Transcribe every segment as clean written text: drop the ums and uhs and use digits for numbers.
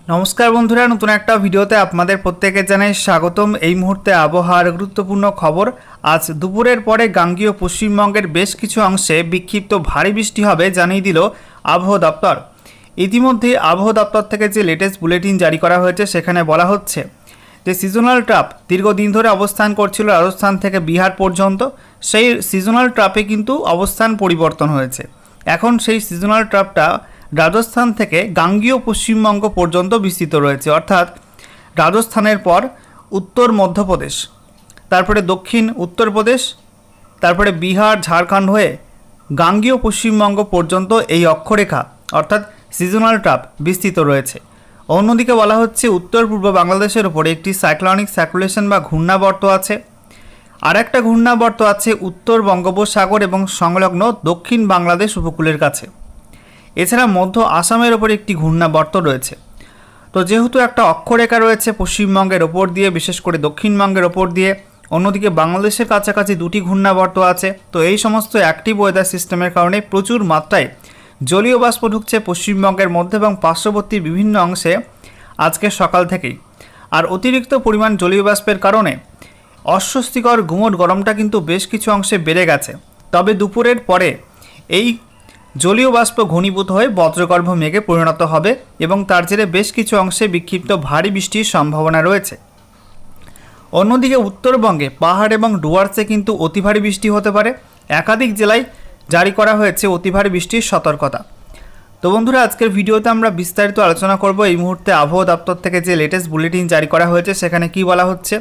নমস্কার বন্ধুরা, নতুন একটা ভিডিওতে আপনাদের প্রত্যেকে জানাই স্বাগতম। এই মুহূর্তে আবহাওয়ার গুরুত্বপূর্ণ খবর। আজ দুপুরের পরে গাঙ্গেয় পশ্চিমবঙ্গের বেশ কিছু অংশে বিক্ষিপ্ত ভারী বৃষ্টি হবে জানিয়ে দিল আবহাওয়া দপ্তর। ইতিমধ্যে আবহাওয়া দপ্তর থেকে যে লেটেস্ট বুলেটিন জারি করা হয়েছে সেখানে বলা হচ্ছে যে সিজনাল ট্রাপ দীর্ঘদিন ধরে অবস্থান করছিল রাজস্থান থেকে বিহার পর্যন্ত। সেই সিজনাল ট্রাপে কিন্তু অবস্থান পরিবর্তন হয়েছে। এখন সেই সিজনাল ট্রাপটা রাজস্থান থেকে গাঙ্গেয় পশ্চিমবঙ্গ পর্যন্ত বিস্তৃত রয়েছে, অর্থাৎ রাজস্থানের পর উত্তর মধ্যপ্রদেশ, তারপরে দক্ষিণ উত্তরপ্রদেশ, তারপরে বিহার ঝাড়খণ্ড হয়ে গাঙ্গেয় পশ্চিমবঙ্গ পর্যন্ত এই অক্ষরেখা অর্থাৎ সিজনাল ট্রাপ বিস্তৃত রয়েছে। অন্যদিকে বলা হচ্ছে উত্তর পূর্ব বাংলাদেশের ওপরে একটি সাইক্লোনিক সার্কুলেশন বা ঘূর্ণাবর্ত আছে। আর একটা ঘূর্ণাবর্ত আছে উত্তর বঙ্গোপসাগর এবং সংলগ্ন দক্ষিণ বাংলাদেশ উপকূলের কাছে। এছাড়া মধ্য আসামের ওপর একটি ঘূর্ণাবর্ত রয়েছে। তো যেহেতু একটা অক্ষরেখা রয়েছে পশ্চিমবঙ্গের ওপর দিয়ে, বিশেষ করে দক্ষিণবঙ্গের ওপর দিয়ে, অন্যদিকে বাংলাদেশের কাছাকাছি দুটি ঘূর্ণাবর্ত আছে, তো এই সমস্ত অ্যাক্টিভ ওয়েদার সিস্টেমের কারণে প্রচুর মাত্রায় জলীয় বাষ্প ঢুকছে পশ্চিমবঙ্গের মধ্যে এবং পার্শ্ববর্তী বিভিন্ন অংশে আজকে সকাল থেকেই। আর অতিরিক্ত পরিমাণ জলীয় বাষ্পের কারণে অস্বস্তিকর গুমোট গরমটা কিন্তু বেশ কিছু অংশে বেড়ে গেছে। তবে দুপুরের পরে এই জলীয় বাষ্প ঘনীভূত হয়ে বজ্রগর্ভ মেঘে পরিণত হবে এবং তার জেরে বেশ কিছু অংশে বিক্ষিপ্ত ভারী বৃষ্টির সম্ভাবনা রয়েছে। অন্যদিকে উত্তরবঙ্গে পাহাড় এবং ডুয়ার্সে কিন্তু অতি ভারী বৃষ্টি হতে পারে। একাধিক জেলায় জারি করা হয়েছে অতি ভারী বৃষ্টির সতর্কতা। তো বন্ধুরা, আজকের ভিডিওতে আমরা বিস্তারিত আলোচনা করব এই মুহূর্তে আবহাওয়া দপ্তর থেকে যে লেটেস্ট বুলেটিন জারি করা হয়েছে সেখানে কি বলা হচ্ছে,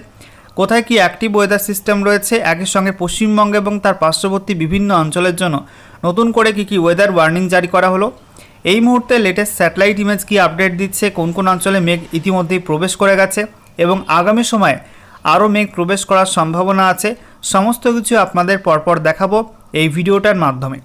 কোথায় কি অ্যাক্টিভ ওয়েদার সিস্টেম রয়েছে, একই সঙ্গে পশ্চিমবঙ্গ এবং তার পার্শ্ববর্তী বিভিন্ন অঞ্চলের জন্য নতুন করে কি ওয়েদার ওয়ার্নিং জারি করা হলো, এই মুহূর্তে লেটেস্ট স্যাটেলাইট ইমেজ কি আপডেট দিচ্ছে, কোন কোন অঞ্চলে মেঘ ইতিমধ্যেই প্রবেশ করে গেছে এবং আগামী সময়ে আরও মেঘ প্রবেশ করার সম্ভাবনা আছে, সমস্ত কিছু আপনাদের পরপর দেখাবো এই ভিডিওটার মাধ্যমে।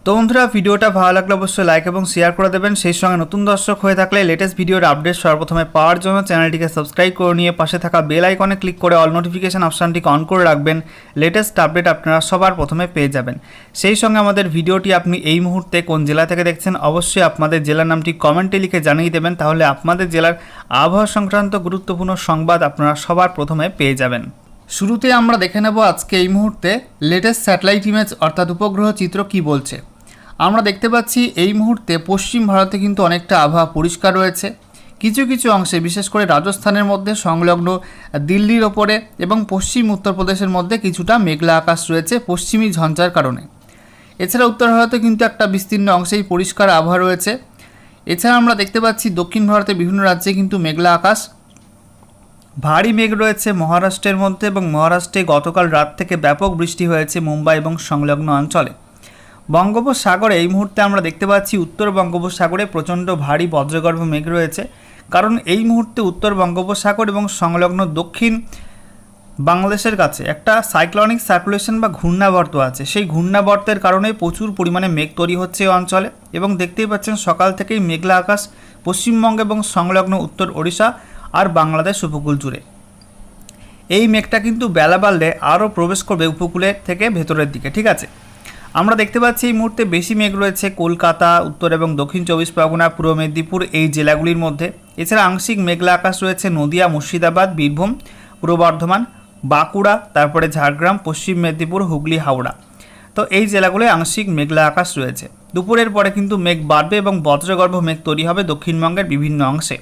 তো বন্ধুরা, ভিডিওটা ভালো লাগলে অবশ্যই লাইক এবং শেয়ার করে দেবেন। সেই সঙ্গে নতুন দর্শক হয়ে থাকলে লেটেস্ট ভিডিওর আপডেট সর্বপ্রথমে পাওয়ার জন্য চ্যানেলটিকে সাবস্ক্রাইব করে নিয়ে পাশে থাকা বেল আইকনে ক্লিক করে অল নোটিফিকেশান অপশানটিকে অন করে রাখবেন। লেটেস্ট আপডেট আপনারা সবার প্রথমে পেয়ে যাবেন। সেই সঙ্গে আমাদের ভিডিওটি আপনি এই মুহূর্তে কোন জেলা থেকে দেখছেন অবশ্যই আপনাদের জেলার নামটি কমেন্টে লিখে জানিয়ে দেবেন, তাহলে আপনাদের জেলার আবহাওয়া সংক্রান্ত গুরুত্বপূর্ণ সংবাদ আপনারা সবার প্রথমে পেয়ে যাবেন। শুরুতে আমরা দেখে নেব আজকে এই মুহূর্তে লেটেস্ট স্যাটেলাইট ইমেজ অর্থাৎ উপগ্রহ চিত্র কি বলছে। আমরা দেখতে পাচ্ছি এই মুহূর্তে পশ্চিম ভারতে কিন্তু অনেকটা আবহাওয়া পরিষ্কার রয়েছে। কিছু কিছু অংশে বিশেষ করে রাজস্থানের মধ্যে সংলগ্ন দিল্লির ওপরে এবং পশ্চিম উত্তরপ্রদেশের মধ্যে কিছুটা মেঘলা আকাশ রয়েছে পশ্চিমী ঝঞ্ঝার কারণে। এছাড়া উত্তর ভারতে কিন্তু একটা বিস্তীর্ণ অংশেই পরিষ্কার আবহাওয়া রয়েছে। এছাড়া আমরা দেখতে পাচ্ছি দক্ষিণ ভারতের বিভিন্ন রাজ্যে কিন্তু মেঘলা আকাশ, ভারী মেঘ রয়েছে মহারাষ্ট্রের মধ্যে এবং মহারাষ্ট্রে গতকাল রাত থেকে ব্যাপক বৃষ্টি হয়েছে মুম্বাই এবং সংলগ্ন অঞ্চলে। বঙ্গোপসাগরে এই মুহূর্তে আমরা দেখতে পাচ্ছি উত্তর বঙ্গোপসাগরে প্রচণ্ড ভারী বজ্রগর্ভ মেঘ রয়েছে, কারণ এই মুহূর্তে উত্তর বঙ্গোপসাগর এবং সংলগ্ন দক্ষিণ বাংলাদেশের কাছে একটা সাইক্লোনিক সার্কুলেশন বা ঘূর্ণাবর্ত আছে। সেই ঘূর্ণাবর্তের কারণে প্রচুর পরিমাণে মেঘ তৈরি হচ্ছে এই অঞ্চলে এবং দেখতেই পাচ্ছেন সকাল থেকেই মেঘলা আকাশ পশ্চিমবঙ্গ এবং সংলগ্ন উত্তর ওড়িশা আর বাংলাদেশ উপকূল জুড়ে। এই মেঘটা কিন্তু বেলা বাড়লে আরও প্রবেশ করবে উপকূলের থেকে ভেতরের দিকে, ঠিক আছে। আমরা দেখতে পাচ্ছি এই মুহূর্তে বেশি মেঘ রয়েছে কলকাতা, উত্তর এবং দক্ষিণ চব্বিশ পরগনা, পূর্ব মেদিনীপুর এই জেলাগুলির মধ্যে। এছাড়া আংশিক মেঘলা আকাশ রয়েছে নদিয়া, মুর্শিদাবাদ, বীরভূম, পূর্ব বর্ধমান, বাঁকুড়া, তারপরে ঝাড়গ্রাম, পশ্চিম মেদিনীপুর, হুগলি, হাওড়া। তো এই জেলাগুলোয় আংশিক মেঘলা আকাশ রয়েছে। দুপুরের পরে কিন্তু মেঘ বাড়বে এবং বজ্রগর্ভ মেঘ তৈরি হবে দক্ষিণবঙ্গের বিভিন্ন অংশে।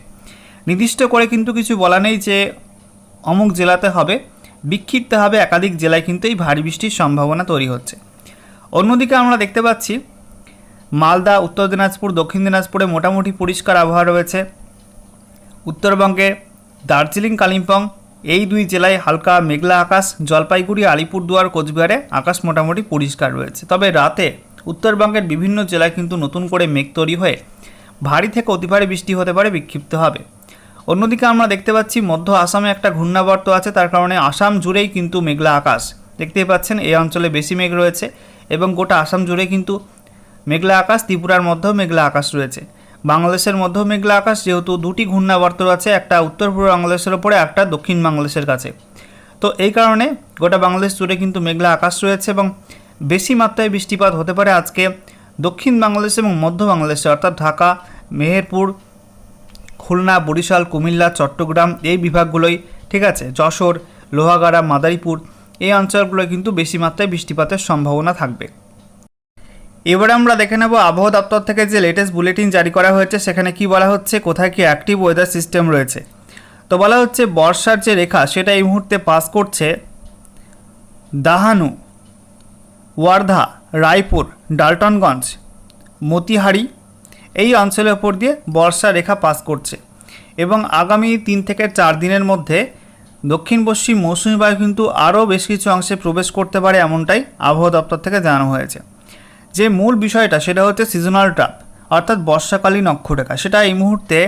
নির্দিষ্ট করে কিন্তু কিছু বলা নেই যে অমুক জেলাতে হবে, বিক্ষিপ্ত হবে একাধিক জেলায় কিন্তু এই ভারী বৃষ্টির সম্ভাবনা তৈরি হচ্ছে। অন্যদিকে আমরা দেখতে পাচ্ছি মালদা, উত্তর দিনাজপুর, দক্ষিণ দিনাজপুরে মোটামুটি পরিষ্কার আবহাওয়া রয়েছে। উত্তরবঙ্গে দার্জিলিং, কালিম্পং এই দুই জেলায় হালকা মেঘলা আকাশ। জলপাইগুড়ি, আলিপুরদুয়ার, কোচবিহারে আকাশ মোটামুটি পরিষ্কার রয়েছে। তবে রাতে উত্তরবঙ্গের বিভিন্ন জেলায় কিন্তু নতুন করে মেঘ তৈরি হয়ে ভারী থেকে অতি ভারী বৃষ্টি হতে পারে, বিক্ষিপ্ত হবে। অন্যদিকে আমরা দেখতে পাচ্ছি মধ্য আসামে একটা ঘূর্ণাবর্ত আছে, তার কারণে আসাম জুড়েই কিন্তু মেঘলা আকাশ দেখতেই পাচ্ছেন। এই অঞ্চলে বেশি মেঘ রয়েছে এবং গোটা আসাম জুড়ে কিন্তু মেঘলা আকাশ। ত্রিপুরার মধ্যেও মেঘলা আকাশ রয়েছে, বাংলাদেশের মধ্যেও মেঘলা আকাশ, যেহেতু দুটি ঘূর্ণাবর্ত আছে, একটা উত্তর পূর্ব বাংলাদেশের ওপরে, একটা দক্ষিণ বাংলাদেশের কাছে। তো এই কারণে গোটা বাংলাদেশ জুড়ে কিন্তু মেঘলা আকাশ রয়েছে এবং বেশি মাত্রায় বৃষ্টিপাত হতে পারে আজকে দক্ষিণ বাংলাদেশ এবং মধ্য বাংলাদেশে, অর্থাৎ ঢাকা, মেহেরপুর, খুলনা, বরিশাল, কুমিল্লা, চট্টগ্রাম এই বিভাগগুলোই, ঠিক আছে, যশোর, লোহাগাড়া, মাদারীপুর এই অঞ্চলগুলোয় কিন্তু বেশি মাত্রায় বৃষ্টিপাতের সম্ভাবনা থাকবে। এবারে আমরা দেখে নেব আবহাওয়া দপ্তর থেকে যে লেটেস্ট বুলেটিন জারি করা হয়েছে সেখানে কি বলা হচ্ছে, কোথায় কি অ্যাক্টিভ ওয়েদার সিস্টেম রয়েছে। তো বলা হচ্ছে বর্ষার যে রেখা সেটা এই মুহূর্তে পাস করছে দাহানু, ওয়ার্ধা, রায়পুর, ডালটনগঞ্জ, মতিহারি এই অঞ্চলের ওপর দিয়ে বর্ষা রেখা পাস করছে এবং আগামী 3 থেকে 4 দিনের মধ্যে দক্ষিণ পশ্চিম মৌসুমি বায়ু কিন্তু আরও বেশ কিছু অংশে প্রবেশ করতে পারে, এমনটাই আবহাওয়া দপ্তর থেকে জানানো হয়েছে। যে মূল বিষয়টা সেটা হচ্ছে সিজনাল ট্র্যাপ অর্থাৎ বর্ষাকালীন অক্ষরেখা, সেটা এই মুহূর্তে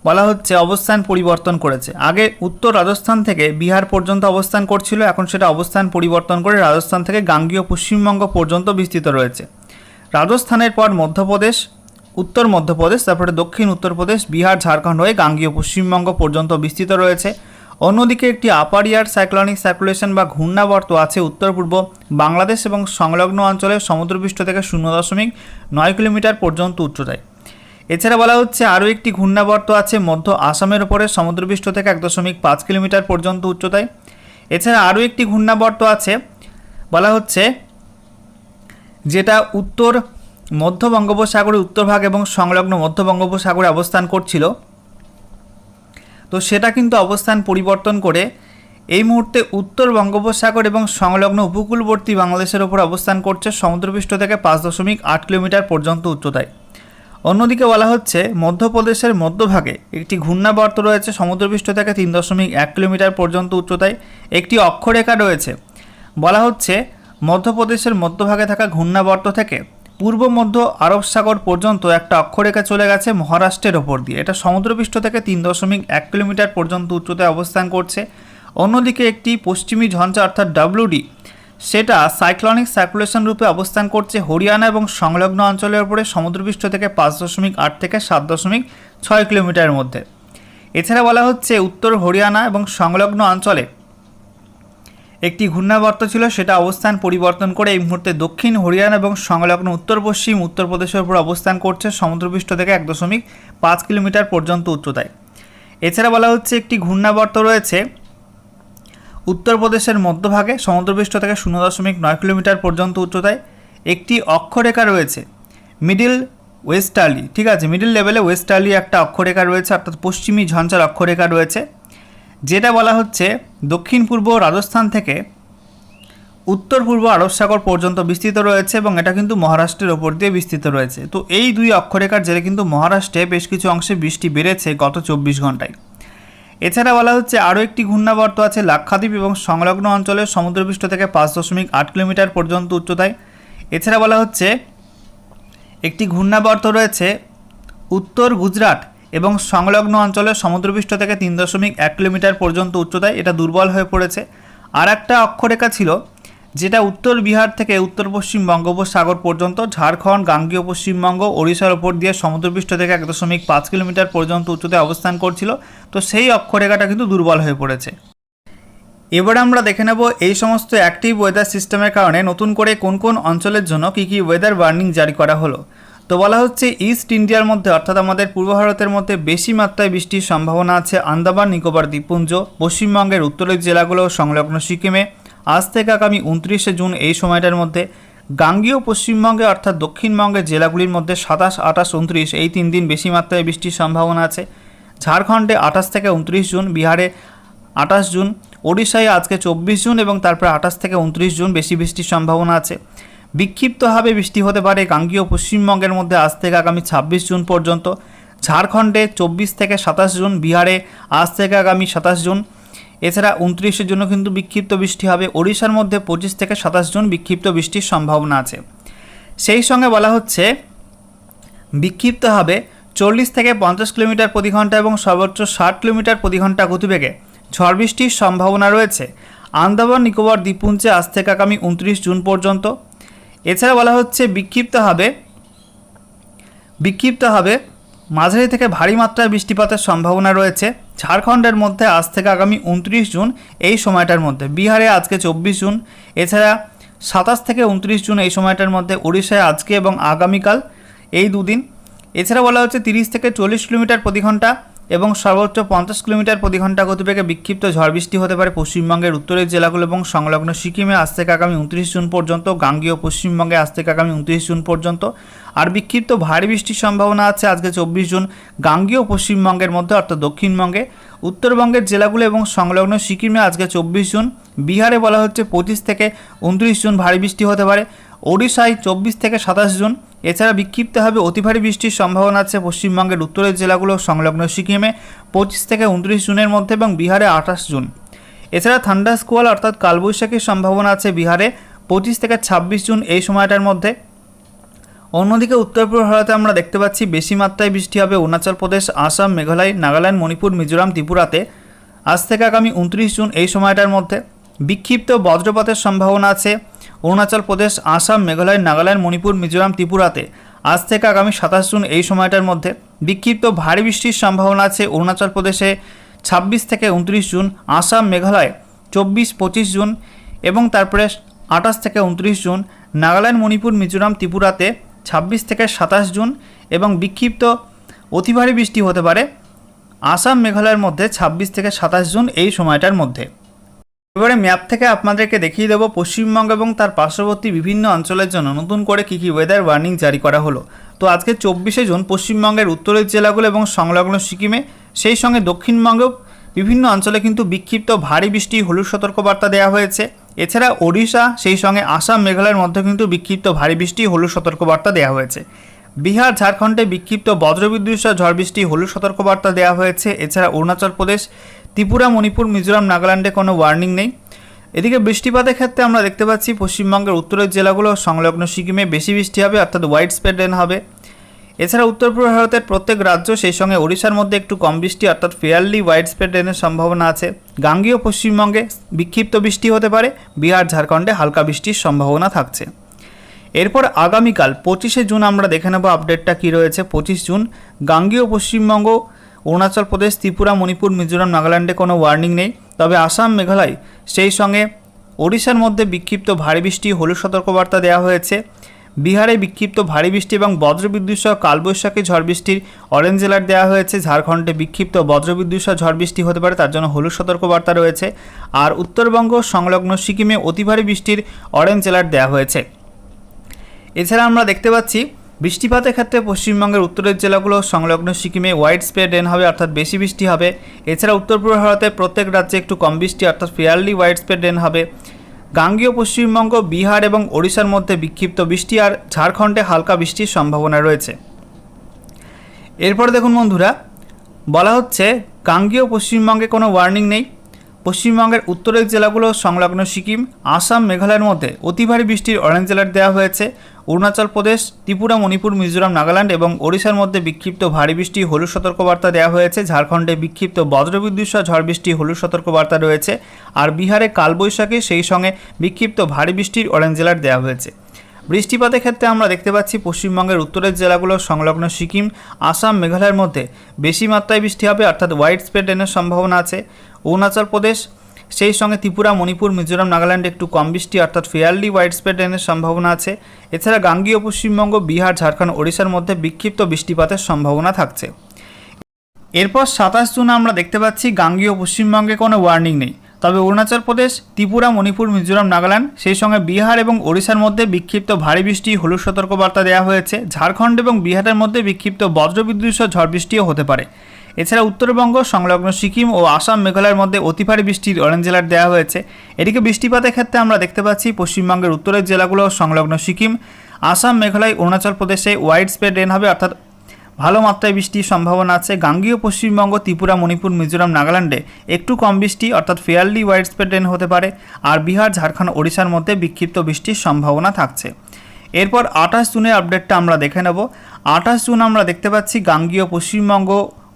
বলা হচ্ছে অবস্থান পরিবর্তন করেছে। আগে উত্তর রাজস্থান থেকে বিহার পর্যন্ত অবস্থান করছিল, এখন সেটা অবস্থান পরিবর্তন করে রাজস্থান থেকে গাঙ্গীয় পশ্চিমবঙ্গ পর্যন্ত বিস্তৃত রয়েছে। রাজস্থানের পর মধ্যপ্রদেশ, উত্তর মধ্যপ্রদেশ, তারপরে দক্ষিণ উত্তরপ্রদেশ, বিহার, ঝাড়খণ্ড হয়ে গাঙ্গীয় পশ্চিমবঙ্গ পর্যন্ত বিস্তৃত রয়েছে। অন্যদিকে একটি আপার এয়ার সাইক্লোনিক সার্কুলেশন বা ঘূর্ণাবর্ত আছে উত্তর পূর্ব বাংলাদেশ এবং সংলগ্ন অঞ্চলের সমুদ্রপৃষ্ঠ থেকে 0.9 কিলোমিটার পর্যন্ত উচ্চতায়। এছাড়া বলা হচ্ছে আরও একটি ঘূর্ণাবর্ত আছে মধ্য আসামের উপরে সমুদ্রপৃষ্ঠ থেকে 1.5 কিলোমিটার পর্যন্ত উচ্চতায়। এছাড়া আরও একটি ঘূর্ণাবর্ত আছে বলা হচ্ছে যেটা উত্তর মধ্য বঙ্গোপসাগরের উত্তরভাগ এবং সংলগ্ন মধ্য বঙ্গোপসাগরে অবস্থান করছিল, তো সেটা কিন্তু অবস্থান পরিবর্তন করে এই মুহূর্তে উত্তর বঙ্গোপসাগর এবং সংলগ্ন উপকূলবর্তী বাংলাদেশের ওপর অবস্থান করছে সমুদ্রপৃষ্ঠ থেকে 5.8 কিলোমিটার পর্যন্ত উচ্চতায়। অন্যদিকে বলা হচ্ছে মধ্যপ্রদেশের মধ্যভাগে একটি ঘূর্ণাবর্ত রয়েছে সমুদ্রপৃষ্ঠ থেকে 3.1 কিলোমিটার পর্যন্ত উচ্চতায়। একটি অক্ষরেখা রয়েছে, বলা হচ্ছে মধ্যপ্রদেশের মধ্যভাগে থাকা ঘূর্ণাবর্ত থেকে পূর্ব মধ্য আরব সাগর পর্যন্ত একটা অক্ষরেখা চলে গেছে মহারাষ্ট্রের ওপর দিয়ে, এটা সমুদ্রপৃষ্ঠ থেকে 3.1 কিলোমিটার পর্যন্ত উচ্চতায় অবস্থান করছে। অন্যদিকে একটি পশ্চিমী ঝঞ্ঝা অর্থাৎ ডাব্লিউডি সেটা সাইক্লোনিক সার্কুলেশন রূপে অবস্থান করছে হরিয়ানা এবং সংলগ্ন অঞ্চলের উপরে সমুদ্রপৃষ্ঠ থেকে 5.8 থেকে 7.6 কিলোমিটারের মধ্যে। এছাড়া বলা হচ্ছে উত্তর হরিয়ানা এবং সংলগ্ন অঞ্চলে একটি ঘূর্ণাবর্ত ছিল, সেটা অবস্থান পরিবর্তন করে এই মুহূর্তে দক্ষিণ হরিয়ানা এবং সংলগ্ন উত্তর পশ্চিম উত্তরপ্রদেশের উপর অবস্থান করছে সমুদ্রপৃষ্ঠ থেকে 1.5 কিলোমিটার পর্যন্ত উচ্চতায়। এছাড়া বলা হচ্ছে একটি ঘূর্ণাবর্ত রয়েছে উত্তরপ্রদেশের মধ্যভাগে সমুদ্রপৃষ্ঠ থেকে 0.9 কিলোমিটার পর্যন্ত উচ্চতায়। একটি অক্ষরেখা রয়েছে মিডিল ওয়েস্টার্লি, ঠিক আছে, মিডিল লেভেলে ওয়েস্টার্লি একটা অক্ষরেখা রয়েছে অর্থাৎ পশ্চিমী ঝঞ্ঝার অক্ষরেখা রয়েছে, যেটা বলা হচ্ছে দক্ষিণ পূর্ব রাজস্থান থেকে উত্তর পূর্ব আরব সাগর পর্যন্ত বিস্তৃত রয়েছে এবং এটা কিন্তু মহারাষ্ট্রের ওপর দিয়ে বিস্তৃত রয়েছে। তো এই দুই অক্ষরেখার জেরে কিন্তু মহারাষ্ট্রে বেশ কিছু অংশে বৃষ্টি বেড়েছে গত 24 ঘন্টায়। এছাড়া বলা হচ্ছে আরও একটি ঘূর্ণাবর্ত আছে লাক্ষাদ্বীপ এবং সংলগ্ন অঞ্চলের সমুদ্রপৃষ্ঠ থেকে 5.8 কিলোমিটার পর্যন্ত উচ্চতায়। এছাড়া বলা হচ্ছে একটি ঘূর্ণাবর্ত রয়েছে উত্তর গুজরাট এবং সংলগ্ন অঞ্চলের সমুদ্রপৃষ্ঠ থেকে 3.1 কিলোমিটার পর্যন্ত উচ্চতায়, এটা দুর্বল হয়ে পড়েছে। আর একটা অক্ষরেখা ছিল যেটা উত্তর বিহার থেকে উত্তর পশ্চিম বঙ্গোপসাগর পর্যন্ত ঝাড়খণ্ড, গাঙ্গীয় পশ্চিমবঙ্গ, ওড়িশার ওপর দিয়ে সমুদ্রপৃষ্ঠ থেকে 1.5 কিলোমিটার পর্যন্ত উচ্চতায় অবস্থান করছিল, তো সেই অক্ষরেখাটা কিন্তু দুর্বল হয়ে পড়েছে। এবারে আমরা দেখে নেব এই সমস্ত অ্যাক্টিভ ওয়েদার সিস্টেমের কারণে নতুন করে কোন কোন অঞ্চলের জন্য কী কী ওয়েদার ওয়ার্নিং জারি করা হলো। তো বলা হচ্ছে ইস্ট ইন্ডিয়ার মধ্যে অর্থাৎ আমাদের পূর্ব ভারতের মধ্যে বেশি মাত্রায় বৃষ্টির সম্ভাবনা আছে আন্দামান নিকোবর দ্বীপপুঞ্জ, পশ্চিমবঙ্গের উত্তরের জেলাগুলো সংলগ্ন সিকিমে আজ থেকে আগামী 29শে জুন এই সময়টার মধ্যে। গাঙ্গীয় পশ্চিমবঙ্গে অর্থাৎ দক্ষিণবঙ্গের জেলাগুলির মধ্যে 27, 28, 29 এই 3 দিন বেশি মাত্রায় বৃষ্টির সম্ভাবনা আছে। ঝাড়খণ্ডে 28 থেকে 29 জুন, বিহারে 28 জুন, ওড়িশায় আজকে 24 জুন এবং তারপরে 28 থেকে 29 জুন বেশি বৃষ্টির সম্ভাবনা আছে। বিক্ষিপ্তভাবে বৃষ্টি হতে পারে গাঙ্গীয় পশ্চিমবঙ্গের মধ্যে আজ থেকে আগামী 26 জুন পর্যন্ত। ঝাড়খণ্ডে 24 থেকে 27 জুন, বিহারে আজ থেকে আগামী 27 জুন। এছাড়া 29 জন্য কিন্তু বিক্ষিপ্ত বৃষ্টি হবে। ওড়িশার মধ্যে 25 থেকে 27 জুন বিক্ষিপ্ত বৃষ্টির সম্ভাবনা আছে। সেই সঙ্গে বলা হচ্ছে বিক্ষিপ্ত হবে 40 থেকে 50 কিলোমিটার প্রতি ঘন্টা এবং সর্বোচ্চ 60 কিলোমিটার প্রতি ঘন্টা গতিবেগে ঝড় বৃষ্টির সম্ভাবনা রয়েছে আন্দামান নিকোবর দ্বীপপুঞ্জে আজ থেকে আগামী 29 জুন পর্যন্ত। এছাড়া বলা হচ্ছে বিক্ষিপ্ত হবে মাঝারি থেকে ভারী মাত্রায় বৃষ্টিপাতের সম্ভাবনা রয়েছে ঝাড়খণ্ডের মধ্যে আজ থেকে আগামী 29 জুন এই সময়টার মধ্যে। বিহারে আজকে 24 জুন, এছাড়া 27 থেকে 29 জুন এই সময়টার মধ্যে। ওড়িশায় আজকে এবং আগামীকাল এই দুদিন। এছাড়া বলা হচ্ছে 30 থেকে 40 কিলোমিটার প্রতি ঘন্টা এবং সর্বোচ্চ 50 কিলোমিটার প্রতি ঘন্টা গতিবেগে বিক্ষিপ্ত ঝড় বৃষ্টি হতে পারে পশ্চিমবঙ্গের উত্তরের জেলাগুলো এবং সংলগ্ন সিকিমে আজ থেকে আগামী 29 জুন পর্যন্ত, গাঙ্গেয় পশ্চিমবঙ্গে আজ থেকে আগামী 29 জুন পর্যন্ত। আর বিক্ষিপ্ত ভারী বৃষ্টির সম্ভাবনা আছে আজকে 24 জুন গাঙ্গেয় পশ্চিমবঙ্গের মধ্যে অর্থাৎ দক্ষিণবঙ্গে, উত্তরবঙ্গের জেলাগুলো এবং সংলগ্ন সিকিমে আজকে 24 জুন। বিহারে বলা হচ্ছে 25 থেকে 29 জুন ভারী বৃষ্টি হতে পারে, ওড়িশায় 24 থেকে 27 জুন। এছাড়া বিক্ষিপ্তভাবে অতি ভারী বৃষ্টির সম্ভাবনা আছে পশ্চিমবঙ্গের উত্তরের জেলাগুলো সংলগ্ন সিকিমে 25 থেকে 29 জুনের মধ্যে এবং বিহারে 28 জুন। এছাড়া থান্ডার স্কোয়াল অর্থাৎ কালবৈশাখীর সম্ভাবনা আছে বিহারে 25 থেকে 26 জুন এই সময়টার মধ্যে। অন্যদিকে উত্তর পূর্ব ভারতে আমরা দেখতে পাচ্ছি বেশি মাত্রায় বৃষ্টি হবে অরুণাচল প্রদেশ, আসাম, মেঘালয়, নাগাল্যান্ড, মণিপুর, মিজোরাম, ত্রিপুরাতে আজ থেকে আগামী 29 জুন এই সময়টার মধ্যে। বিক্ষিপ্ত বজ্রপাতের সম্ভাবনা আছে অরুণাচল প্রদেশ, আসাম, মেঘালয়, নাগাল্যান্ড, মণিপুর, মিজোরাম, ত্রিপুরাতে আজ থেকে আগামী 27 জুন এই সময়টার মধ্যে। বিক্ষিপ্ত ভারী বৃষ্টির সম্ভাবনা আছে অরুণাচল প্রদেশে 26 থেকে 29 জুন, আসাম, মেঘালয় 24-25 জুন এবং তারপরে 28 থেকে 29 জুন, নাগাল্যান্ড, মণিপুর, মিজোরাম, ত্রিপুরাতে 26 থেকে 27 জুন এবং বিক্ষিপ্ত অতি ভারী বৃষ্টি হতে পারে আসাম, মেঘালয়ের মধ্যে 26 থেকে 27 জুন এই সময়টার মধ্যে। এবারে ম্যাপ থেকে আপনাদেরকে দেখিয়ে দেবো পশ্চিমবঙ্গ এবং তার পার্শ্ববর্তী বিভিন্ন অঞ্চলের জন্য নতুন করে কী কী ওয়েদার ওয়ার্নিং জারি করা হলো। তো আজকে 24শে জুন পশ্চিমবঙ্গের উত্তরের জেলাগুলো এবং সংলগ্ন সিকিমে, সেই সঙ্গে দক্ষিণবঙ্গেও বিভিন্ন অঞ্চলে কিন্তু বিক্ষিপ্ত ভারী বৃষ্টি হলুদ সতর্কবার্তা দেওয়া হয়েছে। এছাড়া ওড়িশা, সেই সঙ্গে আসাম, মেঘালয়ের মধ্যে কিন্তু বিক্ষিপ্ত ভারী বৃষ্টি হলুদ সতর্কবার্তা দেওয়া হয়েছে। বিহার, ঝাড়খণ্ডে বিক্ষিপ্ত বজ্রবিদ্যুৎ সহ ঝড় বৃষ্টি হলুদ সতর্কবার্তা দেওয়া হয়েছে। এছাড়া অরুণাচল প্রদেশ, ত্রিপুরা, মণিপুর, মিজোরাম, নাগাল্যান্ডে কোনো ওয়ার্নিং নেই। এদিকে বৃষ্টিপাতের ক্ষেত্রে আমরা দেখতে পাচ্ছি পশ্চিমবঙ্গের উত্তরের জেলাগুলো সংলগ্ন সিকিমে বেশি বৃষ্টি হবে অর্থাৎ ওয়াইড স্প্রেড রেন হবে। এছাড়া উত্তর পূর্ব ভারতের প্রত্যেক রাজ্য, সেই সঙ্গে ওড়িশার মধ্যে একটু কম বৃষ্টি অর্থাৎ ফেয়ারলি ওয়াইড স্প্রেড রেনের সম্ভাবনা আছে। গাঙ্গেয় পশ্চিমবঙ্গে বিক্ষিপ্ত বৃষ্টি হতে পারে, বিহার, ঝাড়খণ্ডে হালকা বৃষ্টির সম্ভাবনা থাকছে। এরপর আগামীকাল 25শে জুন আমরা দেখে নেব আপডেটটা কী রয়েছে। 25 জুন গাঙ্গেয় পশ্চিমবঙ্গ, অরুণাচল প্রদেশ, ত্রিপুরা, মণিপুর, মিজোরাম, নাগাল্যান্ডে কোনো ওয়ার্নিং নেই। তবে আসাম, মেঘালয়, সেই সঙ্গে ওড়িশার মধ্যে বিক্ষিপ্ত ভারী বৃষ্টি হলুদ সতর্কবার্তা দেওয়া হয়েছে। বিহারে বিক্ষিপ্ত ভারী বৃষ্টি এবং বজ্রবিদ্যুৎ সহ কালবৈশাখী ঝড় বৃষ্টির অরেঞ্জ অ্যালার্ট দেওয়া হয়েছে। ঝাড়খণ্ডে বিক্ষিপ্ত বজ্রবিদ্যুৎ সহ ঝড় বৃষ্টি হতে পারে, তার জন্য হলুদ সতর্কবার্তা রয়েছে। আর উত্তরবঙ্গ সংলগ্ন সিকিমে অতি ভারী বৃষ্টির অরেঞ্জ অ্যালার্ট দেওয়া হয়েছে। এছাড়া আমরা দেখতে পাচ্ছি বৃষ্টিপাতের ক্ষেত্রে পশ্চিমবঙ্গের উত্তরের জেলাগুলো সংলগ্ন সিকিমে ওয়াইড স্প্রেড রেন হবে অর্থাৎ বেশি বৃষ্টি হবে। এছাড়া উত্তর পূর্ব ভারতের প্রত্যেক রাজ্যে একটু কম বৃষ্টি অর্থাৎ ফেয়ারলি ওয়াইড স্প্রেড রেন হবে। গাঙ্গেয় পশ্চিমবঙ্গ, বিহার এবং ওড়িশার মধ্যে বিক্ষিপ্ত বৃষ্টি আর ঝাড়খণ্ডে হালকা বৃষ্টির সম্ভাবনা রয়েছে। এরপর দেখুন বন্ধুরা, বলা হচ্ছে গাঙ্গেয় পশ্চিমবঙ্গে কোনো ওয়ার্নিং নেই। পশ্চিমবঙ্গের উত্তরের জেলাগুলো সংলগ্ন সিকিম, আসাম, মেঘালয়ের মধ্যে অতি ভারী বৃষ্টির অরেঞ্জ অ্যালার্ট দেওয়া হয়েছে। অরুণাচল প্রদেশ, ত্রিপুরা, মণিপুর, মিজোরাম, নাগাল্যান্ড এবং ওড়িশার মধ্যে বিক্ষিপ্ত ভারী বৃষ্টি হলুদ সতর্কবার্তা দেওয়া হয়েছে। ঝাড়খণ্ডে বিক্ষিপ্ত বজ্রবিদ্যুৎ সহ ঝড় বৃষ্টি হলুদ সতর্কবার্তা রয়েছে। আর বিহারে কালবৈশাখী, সেই সঙ্গে বিক্ষিপ্ত ভারী বৃষ্টির অরেঞ্জ অ্যালার্ট দেওয়া হয়েছে। বৃষ্টিপাতের ক্ষেত্রে আমরা দেখতে পাচ্ছি পশ্চিমবঙ্গের উত্তরের জেলাগুলো সংলগ্ন সিকিম, আসাম, মেঘালয়ের মধ্যে বেশি মাত্রায় বৃষ্টি হবে অর্থাৎ ওয়াইড স্প্রেড রেনের সম্ভাবনা আছে। অরুণাচল প্রদেশ, সেই সঙ্গে ত্রিপুরা, মণিপুর, মিজোরাম, নাগাল্যান্ডে একটু কম বৃষ্টি অর্থাৎ ফেয়ারলি ওয়াইড স্প্রেড রেনের সম্ভাবনা আছে। এছাড়া গাঙ্গেয় পশ্চিমবঙ্গ, বিহার, ঝাড়খণ্ড, ওড়িশার মধ্যে বিক্ষিপ্ত বৃষ্টিপাতের সম্ভাবনা থাকছে। এরপর 27 জুন আমরা দেখতে পাচ্ছি গাঙ্গেয় পশ্চিমবঙ্গে কোনো ওয়ার্নিং নেই। তবে অরুণাচল প্রদেশ, ত্রিপুরা, মণিপুর, মিজোরাম, নাগাল্যান্ড, সেই সঙ্গে বিহার এবং ওড়িশার মধ্যে বিক্ষিপ্ত ভারী বৃষ্টি হলুদ সতর্কবার্তা দেওয়া হয়েছে। ঝাড়খণ্ড এবং বিহারের মধ্যে বিক্ষিপ্ত বজ্রবিদ্যুৎ সহ ঝড় বৃষ্টিও হতে পারে। এছাড়া উত্তরবঙ্গ সংলগ্ন সিকিম ও আসাম, মেঘালয়ের মধ্যে অতি ভারী বৃষ্টির অরেঞ্জ অ্যালার্ট দেওয়া হয়েছে। এদিকে বৃষ্টিপাতের ক্ষেত্রে আমরা দেখতে পাচ্ছি পশ্চিমবঙ্গের উত্তরের জেলাগুলো সংলগ্ন সিকিম, আসাম, মেঘালয়, অরুণাচল প্রদেশে ওয়াইড স্প্রেড রেন হবে অর্থাৎ ভালো মাত্রায় বৃষ্টির সম্ভাবনা আছে। গাঙ্গেয় পশ্চিমবঙ্গ, ত্রিপুরা, মণিপুর, মিজোরাম, নাগাল্যান্ডে একটু কম বৃষ্টি অর্থাৎ ফেয়ারলি ওয়াইড স্প্রেড রেন হতে পারে। আর বিহার, ঝাড়খণ্ড, ওড়িশার মধ্যে বিক্ষিপ্ত বৃষ্টির সম্ভাবনা থাকছে। এরপর 28 জুনের আপডেটটা আমরা দেখে নেব। 28 জুন আমরা দেখতে পাচ্ছি গাঙ্গেয় পশ্চিমবঙ্গ,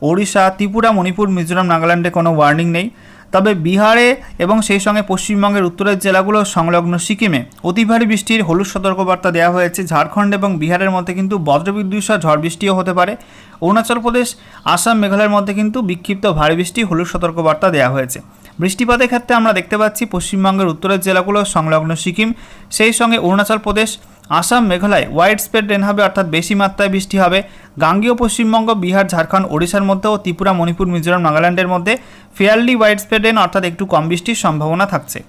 ওড়িশা, ত্রিপুরা, মণিপুর, মিজোরাম, নাগাল্যান্ডে কোনো ওয়ার্নিং নেই। তবে বিহারে এবং সেই সঙ্গে পশ্চিমবঙ্গের উত্তরের জেলাগুলো সংলগ্ন সিকিমে অতি ভারী বৃষ্টির হলুদ সতর্কবার্তা দেওয়া হয়েছে। ঝাড়খণ্ড এবং বিহারের মধ্যে কিন্তু বজ্রবিদ্যুৎ সহ ঝড় বৃষ্টিও হতে পারে। অরুণাচল প্রদেশ, আসাম, মেঘালয়ের মধ্যে কিন্তু বিক্ষিপ্ত ভারী বৃষ্টি হলুদ সতর্কবার্তা দেওয়া হয়েছে। বৃষ্টিপাতের ক্ষেত্রে আমরা দেখতে পাচ্ছি পশ্চিমবঙ্গের উত্তরের জেলাগুলো সংলগ্ন সিকিম, সেই সঙ্গে Arunachal Pradesh, Assam Meghalaya widespread rain হবে, অর্থাৎ বেশি মাত্রায় বৃষ্টি হবে। গাঙ্গীয় পশ্চিমবঙ্গ, বিহার, ঝাড়খণ্ড, ওড়িশার মধ্যে ও ত্রিপুরা, মণিপুর, মিজোরাম, নাগাল্যান্ডের মধ্যে ফেয়ারলি ওয়াইড স্প্রেড রেন, অর্থাৎ একটু কম বৃষ্টির সম্ভাবনা থাকছে।